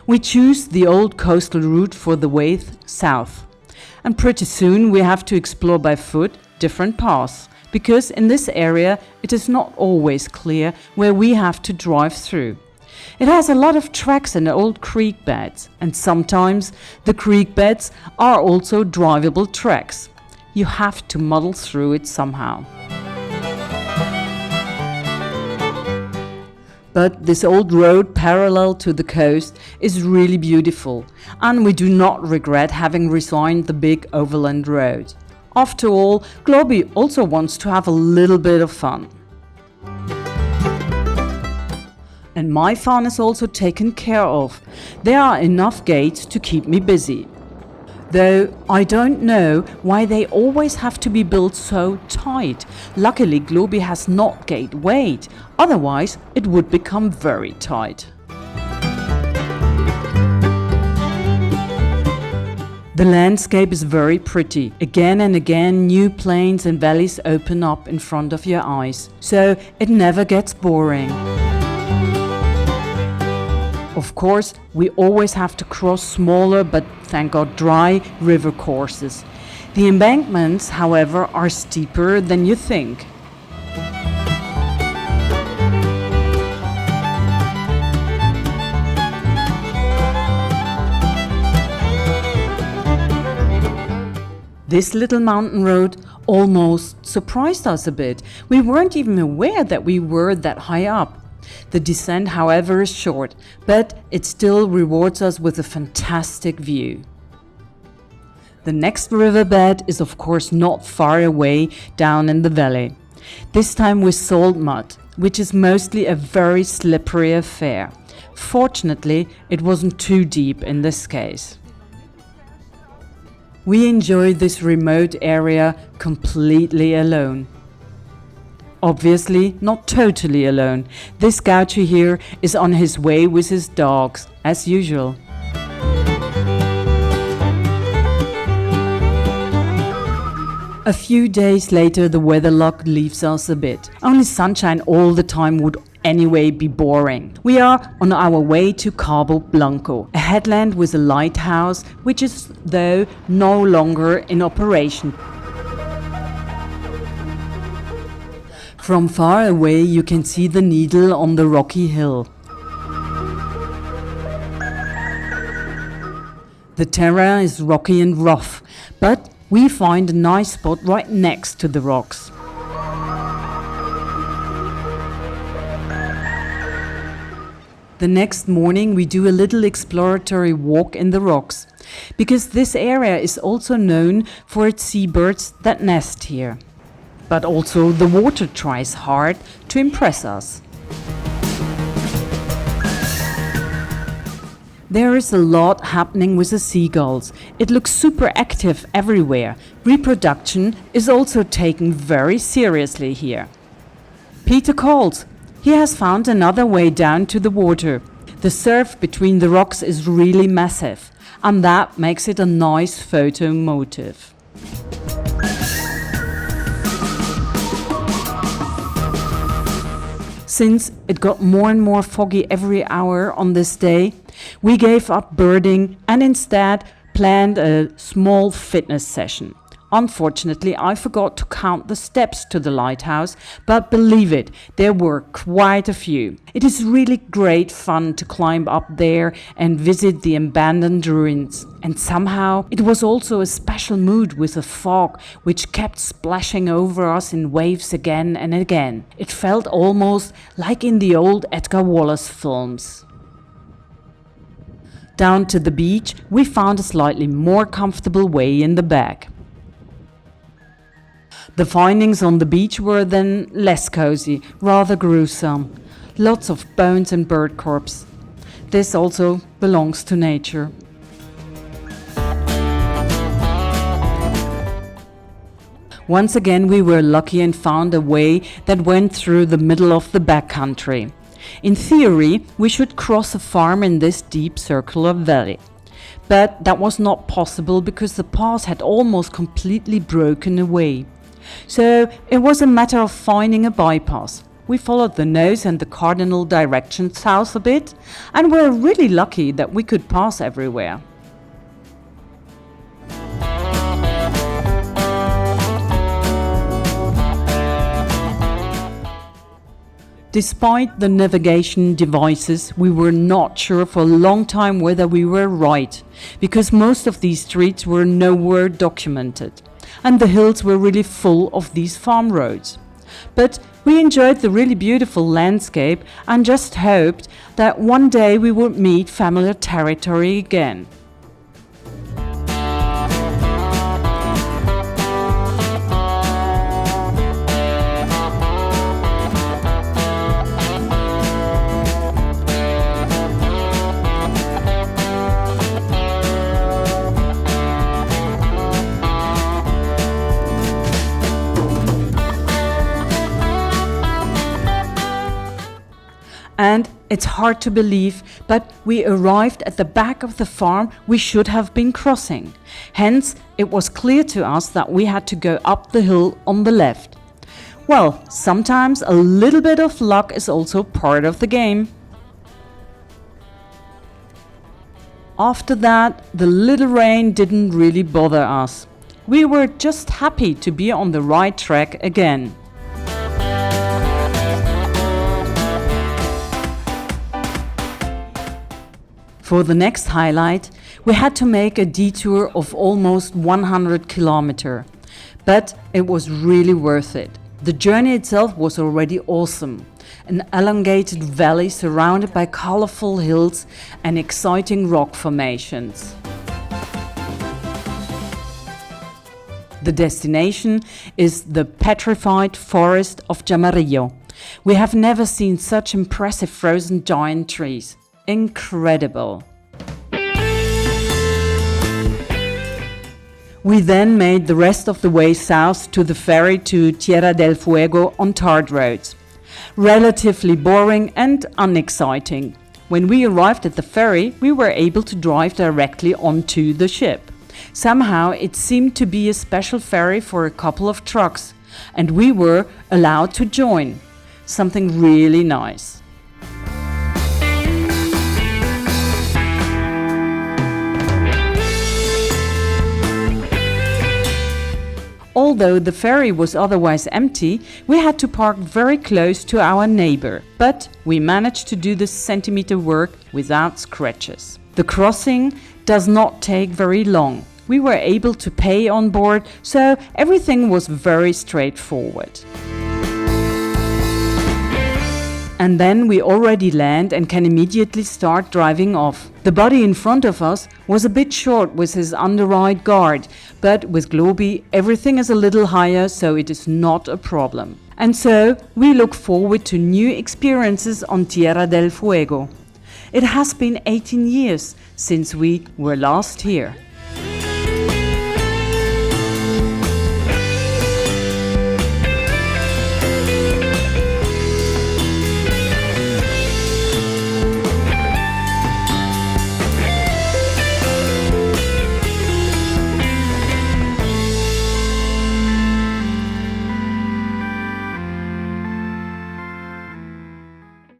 We choose the old coastal route for the way south. And pretty soon we have to explore by foot different paths, because in this area it is not always clear where we have to drive through. It has a lot of tracks and old creek beds, and sometimes the creek beds are also drivable tracks. You have to muddle through it somehow. But this old road parallel to the coast is really beautiful, and we do not regret having resigned the big overland road. After all, Globy also wants to have a little bit of fun. And my fun is also taken care of. There are enough gates to keep me busy. Though I don't know why they always have to be built so tight. Luckily, Globy has not gate weight, otherwise it would become very tight. The landscape is very pretty. Again and again new plains and valleys open up in front of your eyes, so it never gets boring. Of course, we always have to cross smaller but thank God dry river courses. The embankments, however, are steeper than you think. This little mountain road almost surprised us a bit. We weren't even aware that we were that high up. The descent, however, is short, but it still rewards us with a fantastic view. The next riverbed is of course not far away down in the valley. This time with salt mud, which is mostly a very slippery affair. Fortunately, it wasn't too deep in this case. We enjoy this remote area completely alone. Obviously, not totally alone. This gaucho here is on his way with his dogs, as usual. A few days later, the weather luck leaves us a bit. Only sunshine all the time would anyway be boring. We are on our way to Cabo Blanco, a headland with a lighthouse, which is though no longer in operation. From far away you can see the needle on the rocky hill. The Tierra is rocky and rough, but we find a nice spot right next to the rocks. The next morning we do a little exploratory walk in the rocks, because this area is also known for its seabirds that nest here. But also the water tries hard to impress us. There is a lot happening with the seagulls. It looks super active everywhere. Reproduction is also taken very seriously here. Peter calls. He has found another way down to the water. The surf between the rocks is really massive, and that makes it a nice photo motif. Since it got more and more foggy every hour on this day, we gave up birding and instead planned a small fitness session. Unfortunately, I forgot to count the steps to the lighthouse, but believe it, there were quite a few. It is really great fun to climb up there and visit the abandoned ruins. And somehow it was also a special mood with the fog, which kept splashing over us in waves again and again. It felt almost like in the old Edgar Wallace films. Down to the beach, we found a slightly more comfortable way in the back. The findings on the beach were then less cozy, rather gruesome. Lots of bones and bird corpses. This also belongs to nature. Once again we were lucky and found a way that went through the middle of the backcountry. In theory, we should cross a farm in this deep circular valley. But that was not possible because the path had almost completely broken away. So it was a matter of finding a bypass. We followed the nose and the cardinal direction south a bit, and were really lucky that we could pass everywhere. Despite the navigation devices, we were not sure for a long time whether we were right, because most of these streets were nowhere documented, and the hills were really full of these farm roads. But we enjoyed the really beautiful landscape and just hoped that one day we would meet familiar territory again. And it's hard to believe, but we arrived at the back of the farm we should have been crossing. Hence, it was clear to us that we had to go up the hill on the left. Well, sometimes a little bit of luck is also part of the game. After that, the little rain didn't really bother us. We were just happy to be on the right track again. For the next highlight, we had to make a detour of almost 100 kilometers, but it was really worth it. The journey itself was already awesome. An elongated valley surrounded by colorful hills and exciting rock formations. The destination is the Petrified forest of Jamarillo. We have never seen such impressive frozen giant trees. Incredible. We then made the rest of the way south to the ferry to Tierra del Fuego on tarred roads. Relatively boring and unexciting. When we arrived at the ferry, we were able to drive directly onto the ship. Somehow it seemed to be a special ferry for a couple of trucks, and we were allowed to join. Something really nice. Although the ferry was otherwise empty, we had to park very close to our neighbor, but we managed to do the centimeter work without scratches. The crossing does not take very long. We were able to pay on board, so everything was very straightforward. And then we already land and can immediately start driving off. The body in front of us was a bit short with his under-right guard, but with Globi everything is a little higher, so it is not a problem. And so we look forward to new experiences on Tierra del Fuego. It has been 18 years since we were last here.